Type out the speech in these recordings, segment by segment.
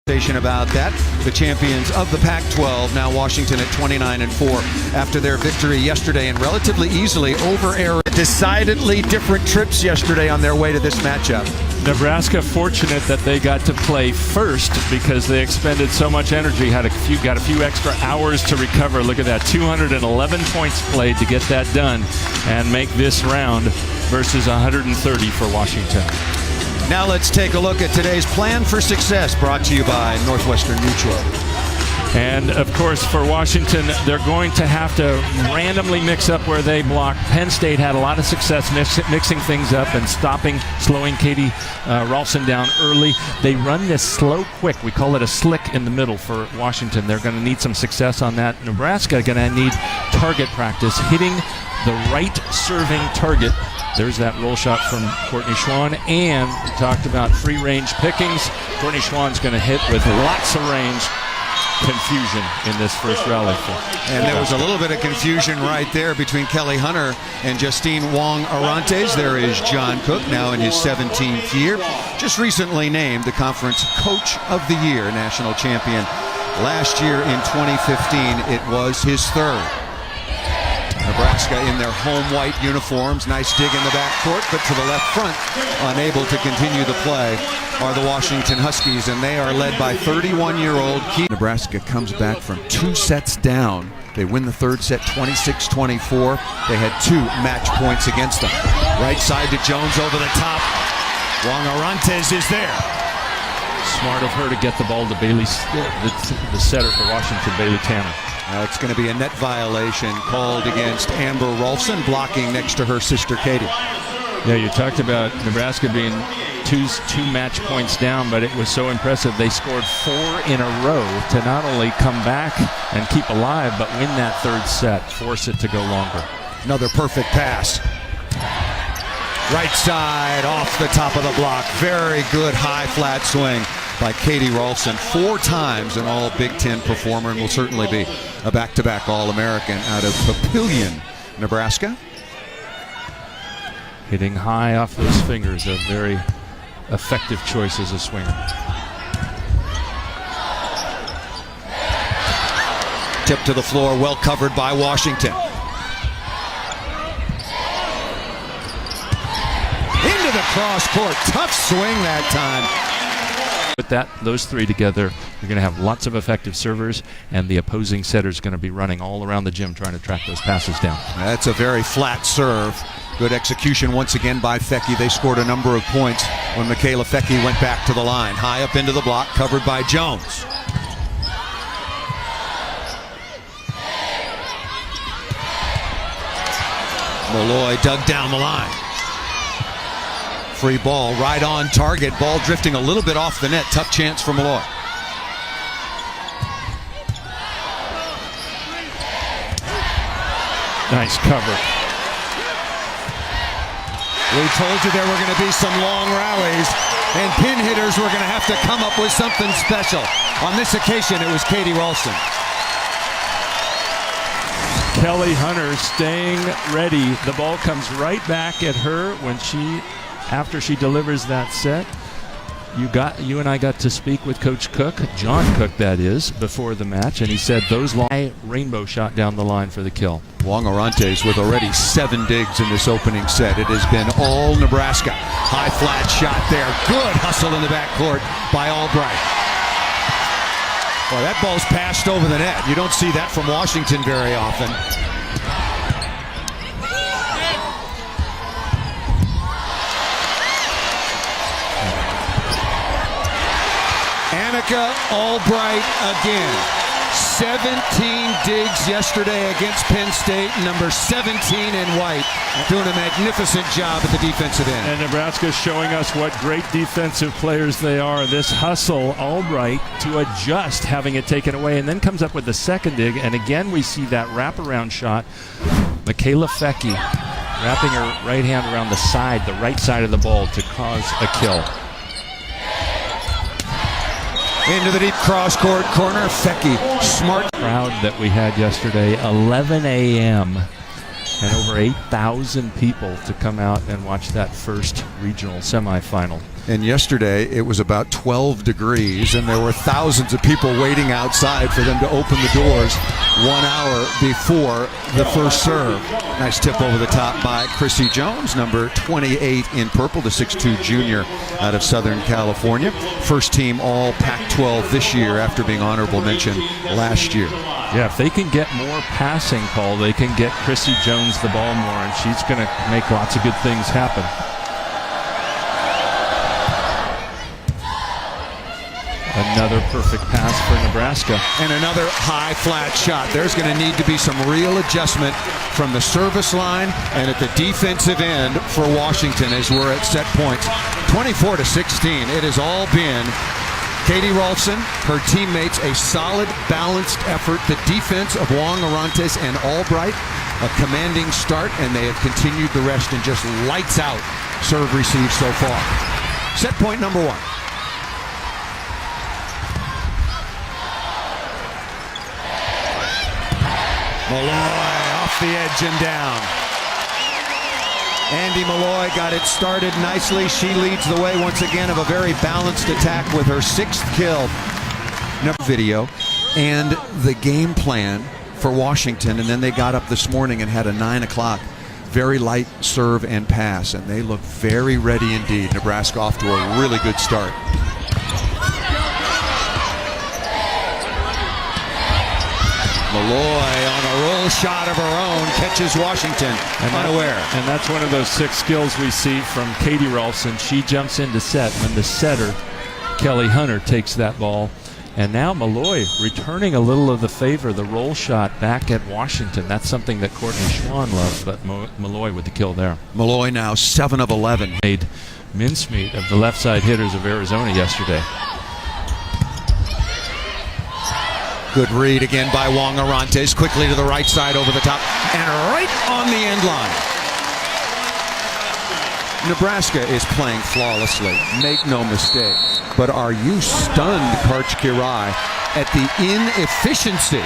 About that, the champions of the Pac-12, now Washington at 29-4 after their victory yesterday and relatively easily over Arizona. Decidedly different trips yesterday on their way to this matchup. Nebraska fortunate that they got to play first because they expended so much energy, got a few extra hours to recover. Look at that, 211 points played to get that done and make this round versus 130 for Washington. Now let's take a look at today's plan for success, brought to you by Northwestern Mutual. And of course, for Washington, they're going to have to randomly mix up where they block. Penn State had a lot of success mixing things up and slowing Katie Rolfson down early. They run this slow, quick. We call it a slick in the middle for Washington. They're going to need some success on that. Nebraska going to need target practice, hitting the right serving target. There's that roll shot from Courtney Schwann, and we talked about free range pickings. Courtney Schwann's going to hit with lots of range. Confusion in this first rally. And there was a little bit of confusion right there between Kelly Hunter and Justine Wong-Arantes. There is John Cook, now in his 17th year, just recently named the Conference Coach of the Year, national champion. Last year in 2015, it was his third. Nebraska in their home white uniforms. Nice dig in the backcourt, but to the left front, unable to continue the play, are the Washington Huskies, and they are led by 31-year-old Keith. Nebraska comes back from 2 sets down. They win the third set 26-24. They had 2 match points against them. Right side to Jones over the top. Wong-Arantes is there. Smart of her to get the ball to Bailey, the setter for Washington, Bailey Tanner. It's going to be a net violation called against Amber Rolfson, blocking next to her sister Katie. Yeah, you talked about Nebraska being two match points down, but it was so impressive. They scored 4 in a row to not only come back and keep alive, but win that third set, force it to go longer. Another perfect pass. Right side, off the top of the block. Very good high flat swing by Katie Rolfson. 4 times an all Big Ten performer, and will certainly be a back-to-back All-American out of Papillion, Nebraska. Hitting high off those fingers, a very effective choice as a swinger. Tip to the floor, well covered by Washington. Into the cross court, tough swing that time. With those 3 together, you're going to have lots of effective servers, and the opposing setter is going to be running all around the gym trying to track those passes down. That's a very flat serve. Good execution once again by Fecky. They scored a number of points when Michaela Fecky went back to the line. High up into the block, covered by Jones. Malloy dug down the line. Free ball, right on target. Ball drifting a little bit off the net. Tough chance for Malloy. Nice cover. We told you there were going to be some long rallies, and pin hitters were going to have to come up with something special. On this occasion, it was Katie Rolfson. Kelly Hunter staying ready. The ball comes right back at her after she delivers that set. You and I got to speak with Coach Cook, John Cook that is, before the match, and he said those long rainbow shot down the line for the kill. Wong-Arantes with already 7 digs in this opening set. It has been all Nebraska. High flat shot there. Good hustle in the backcourt by Albright. Well, that ball's passed over the net. You don't see that from Washington very often. Annika Albright again. 17 digs yesterday against Penn State. Number 17 in white, doing a magnificent job at the defensive end. And Nebraska's showing us what great defensive players they are. This hustle, Albright to adjust, having it taken away, and then comes up with the second dig. And again, we see that wraparound shot. Michaela Fecky wrapping her right hand around the side, the right side of the ball to cause a kill. Into the deep cross-court corner, Fecky, smart. Crowd that we had yesterday, 11 a.m. and over 8,000 people to come out and watch that first regional semifinal. And yesterday it was about 12 degrees, and there were thousands of people waiting outside for them to open the doors 1 hour before the first serve. Nice tip over the top by Chrissy Jones, number 28 in purple, the 6'2 junior out of Southern California. First team all Pac-12 this year after being honorable mention last year. Yeah, if they can get more passing, Paul, they can get Chrissy Jones the ball more, and she's going to make lots of good things happen. Another perfect pass for Nebraska. And another high flat shot. There's going to need to be some real adjustment from the service line and at the defensive end for Washington as we're at set points. 24-16. It has all been Katie Rolfson, her teammates, a solid, balanced effort. The defense of Wong, Arantes, and Albright, a commanding start, and they have continued the rest and just lights out serve receive so far. Set point number 1. Malloy off the edge and down. Andy Malloy got it started nicely. She leads the way once again of a very balanced attack with her 6th kill. Video and the game plan for Washington, and then they got up this morning and had a 9 o'clock very light serve and pass, and they look very ready indeed. Nebraska off to a really good start. Malloy on a roll shot of her own catches Washington unaware. And that's one of those 6 skills we see from Katie Rolfson. She jumps into set when the setter, Kelly Hunter, takes that ball. And now Malloy returning a little of the favor, the roll shot back at Washington. That's something that Courtney Schwann loves, but Malloy with the kill there. Malloy now 7 of 11. Made mincemeat of the left side hitters of Arizona yesterday. Good read again by Wong Arantes, quickly to the right side over the top, and right on the end line. Nebraska is playing flawlessly, make no mistake. But are you stunned, Karch Kirai, at the inefficiency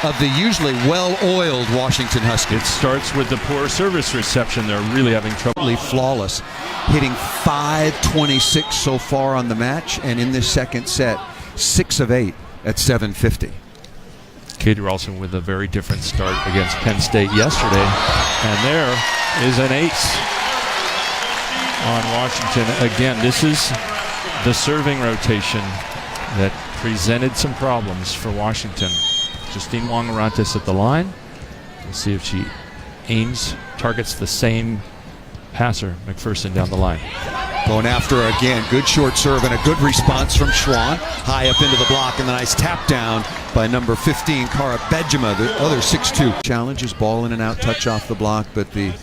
of the usually well-oiled Washington Huskies? It starts with the poor service reception. They're really having trouble. Flawless, hitting .526 so far on the match, and in this second set, 6 of 8 at 750. Katie Rolfson with a very different start against Penn State yesterday. And there is an ace on Washington. Again, this is the serving rotation that presented some problems for Washington. Justine Wong Arantes at the line. We'll see if she targets the same passer, McPherson, down the line. Going after her again. Good short serve and a good response from Schwann. High up into the block, and the nice tap down by number 15, Cara Bejima, the other 6'2". Challenges, ball in and out, touch off the block, but the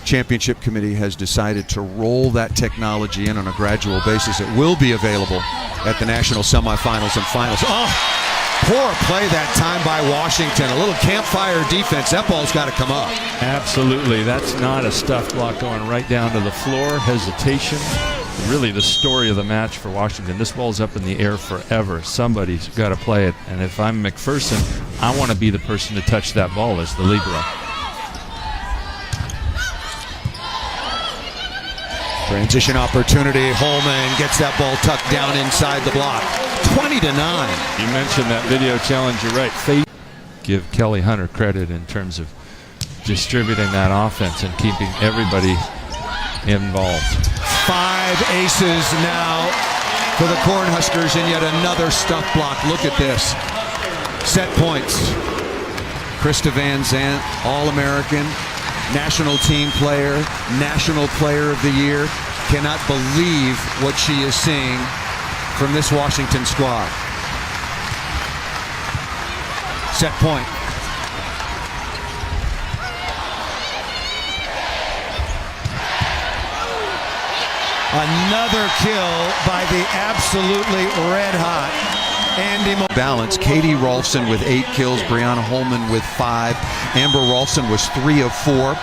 championship committee has decided to roll that technology in on a gradual basis. It will be available at the national semifinals and finals. Oh! Poor play that time by Washington. A little campfire defense. That ball's got to come up. Absolutely. That's not a stuff block going right down to the floor. Hesitation. Really the story of the match for Washington. This ball's up in the air forever. Somebody's got to play it. And if I'm McPherson, I want to be the person to touch that ball as the libero. Transition opportunity. Holman gets that ball tucked down inside the block. 20-9. You mentioned that video challenge. You're right. Give Kelly Hunter credit in terms of distributing that offense and keeping everybody involved. 5 aces now for the Cornhuskers and yet another stuff block. Look at this. Set points. Krista Van Zandt, All-American, national team player, national player of the year. Cannot believe what she is seeing from this Washington squad. Set point. Another kill by the absolutely red-hot Andy Mo. Balance. Katie Rolfson with 8 kills, Brianna Holman with 5. Amber Rolfson was 3 of 4.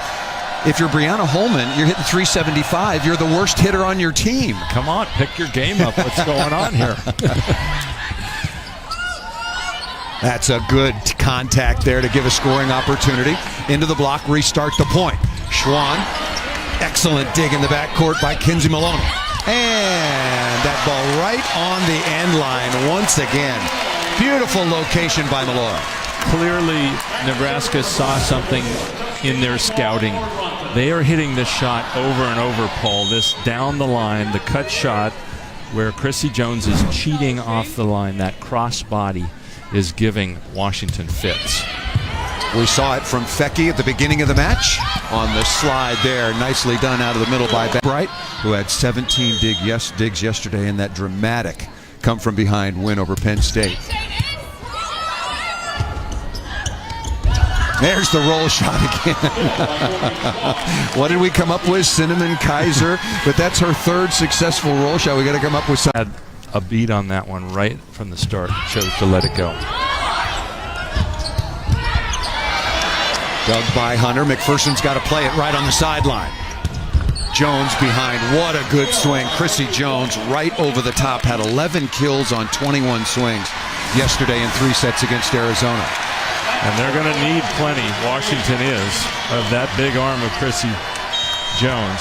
If you're Brianna Holman, you're hitting .375. You're the worst hitter on your team. Come on, pick your game up. What's going on here? That's a good contact there to give a scoring opportunity. Into the block, restart the point. Schwann, excellent dig in the backcourt by Kinsey Maloney. And that ball right on the end line once again. Beautiful location by Malloy. Clearly, Nebraska saw something in their scouting. They are hitting this shot over and over, Paul. This down the line, the cut shot where Chrissy Jones is cheating off the line. That cross body is giving Washington fits. We saw it from Fecky at the beginning of the match on the slide there. Nicely done out of the middle by Bright, who had 17 digs yesterday in that dramatic come-from-behind win over Penn State. There's the roll shot again. What did we come up with? Cinnamon Kaiser. But that's her third successful roll shot. We got to come up with something. Had a beat on that one right from the start. Chose to let it go. Dug by Hunter. McPherson's got to play it right on the sideline. Jones behind. What a good swing. Chrissy Jones right over the top. Had 11 kills on 21 swings yesterday in 3 sets against Arizona. And they're going to need plenty, Washington is, of that big arm of Chrissy Jones.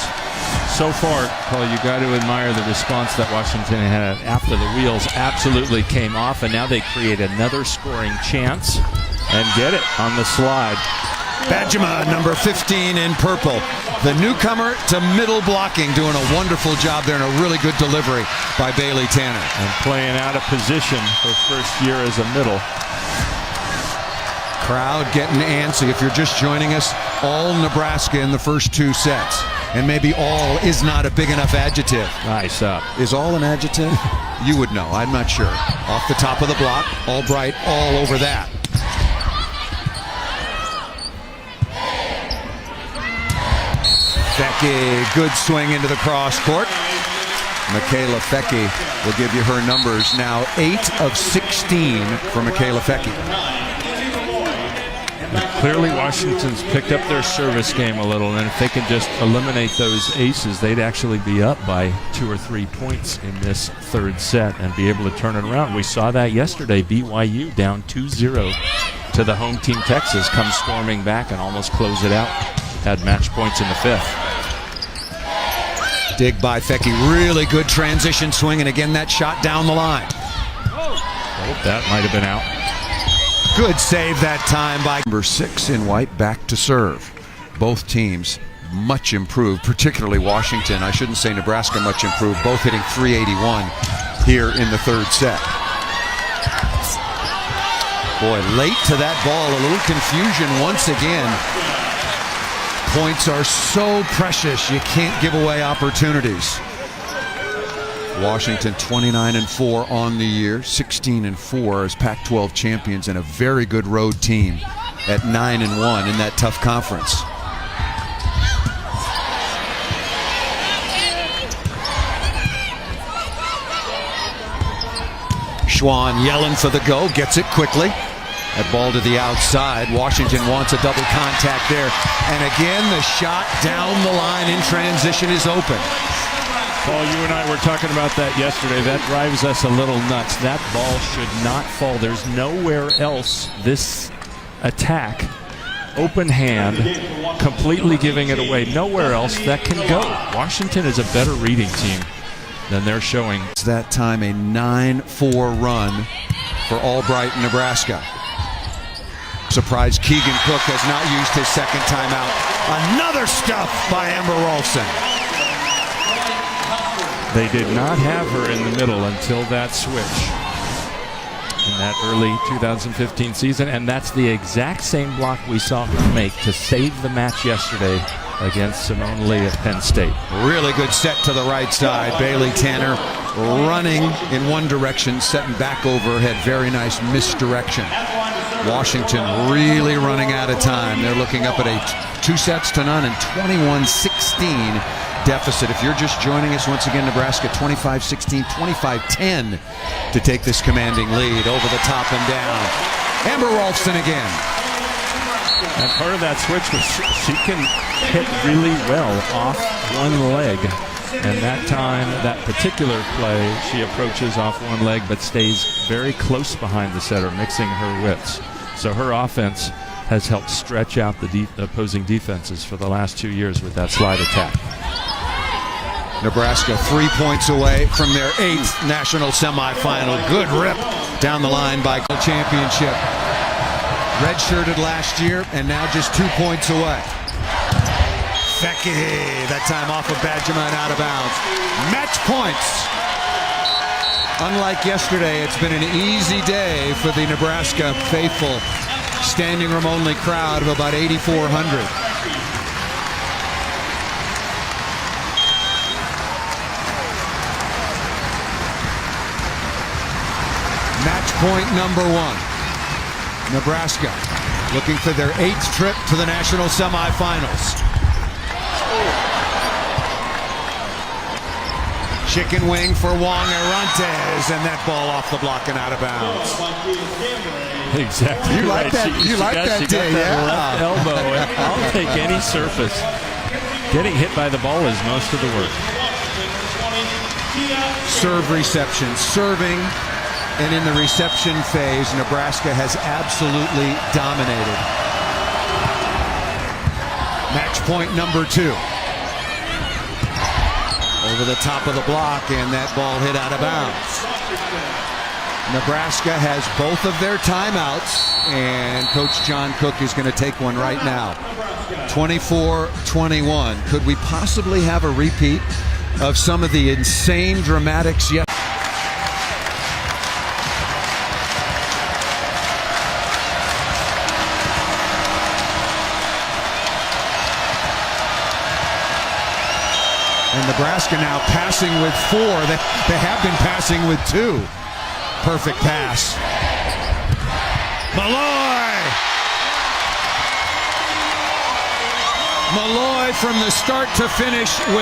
So far, Paul, you got to admire the response that Washington had after the wheels absolutely came off, and now they create another scoring chance and get it on the slide. Bajema, number 15 in purple. The newcomer to middle blocking, doing a wonderful job there and a really good delivery by Bailey Tanner. And playing out of position her first year as a middle. Crowd getting antsy. If you're just joining us, all Nebraska in the first 2 sets. And maybe all is not a big enough adjective. Nice up. Is all an adjective? You would know. I'm not sure. Off the top of the block, Albright all over that. Fecky, good swing into the cross court. Michaela Fecky will give you her numbers now. 8 of 16 for Michaela Fecky. Clearly, Washington's picked up their service game a little, and if they can just eliminate those aces, they'd actually be up by 2 or 3 points in this third set and be able to turn it around. We saw that yesterday. BYU down 2-0 to the home team Texas, come storming back and almost close it out. Had match points in the 5th. Dig by Fecky, really good transition swing, and again that shot down the line. Oh, that might have been out. Good save that time by number 6 in white, back to serve. Both teams much improved, particularly Washington. I shouldn't say Nebraska much improved, both hitting .381 here in the third set. Boy, late to that ball, a little confusion once again. Points are so precious, you can't give away opportunities. Washington 29-4 on the year, 16-4 as Pac-12 champions, and a very good road team at 9-1 in that tough conference. Schwann yelling for the go, gets it quickly. That ball to the outside. Washington wants a double contact there. And again, the shot down the line in transition is open. Paul, you and I were talking about that yesterday. That drives us a little nuts. That ball should not fall. There's nowhere else this attack, open hand, completely giving it away. Nowhere else that can go. Washington is a better reading team than they're showing. It's that time a 9-4 run for Albright, Nebraska. Surprised Keegan Cook has not used his second timeout. Another stuff by Amber Rolfson. They did not have her in the middle until that switch in that early 2015 season, and that's the exact same block we saw her make to save the match yesterday against Simone Lee at Penn State. Really good set to the right side. Bailey Tanner running in one direction, setting back overhead. Very nice misdirection. Washington really running out of time. They're looking up at a 2-0 and 21-16 deficit. If you're just joining us, once again, Nebraska 25-16, 25-10 to take this commanding lead over the top and down. Amber Rolfson again. And part of that switch was she can hit really well off one leg And that time, that particular play, she approaches off one leg but stays very close behind the setter, mixing her whips. So her offense has helped stretch out the opposing defenses for the last 2 years with that slide attack. Nebraska 3 points away from their 8th national semifinal. Good rip down the line by championship. Redshirted last year and now just 2 points away. Fecke, that time off of Badgerman, out of bounds. Match points. Unlike yesterday, it's been an easy day for the Nebraska faithful. Standing room only crowd of about 8,400. Match point number 1. Nebraska looking for their 8th trip to the national semifinals. Chicken wing for Wong Arantes, and that ball off the block and out of bounds. Exactly. You like right. that? You like that day, yeah. Left elbow. I'll take any surface. Getting hit by the ball is most of the work. Serve reception, serving, and in the reception phase, Nebraska has absolutely dominated. Match point number 2. Over the top of the block, and that ball hit out of bounds. Nebraska has both of their timeouts, and Coach John Cook is going to take one right now. 24-21. Could we possibly have a repeat of some of the insane dramatics yet? And Nebraska now passing with 4. They have been passing with 2. Perfect pass. Malloy from the start to finish with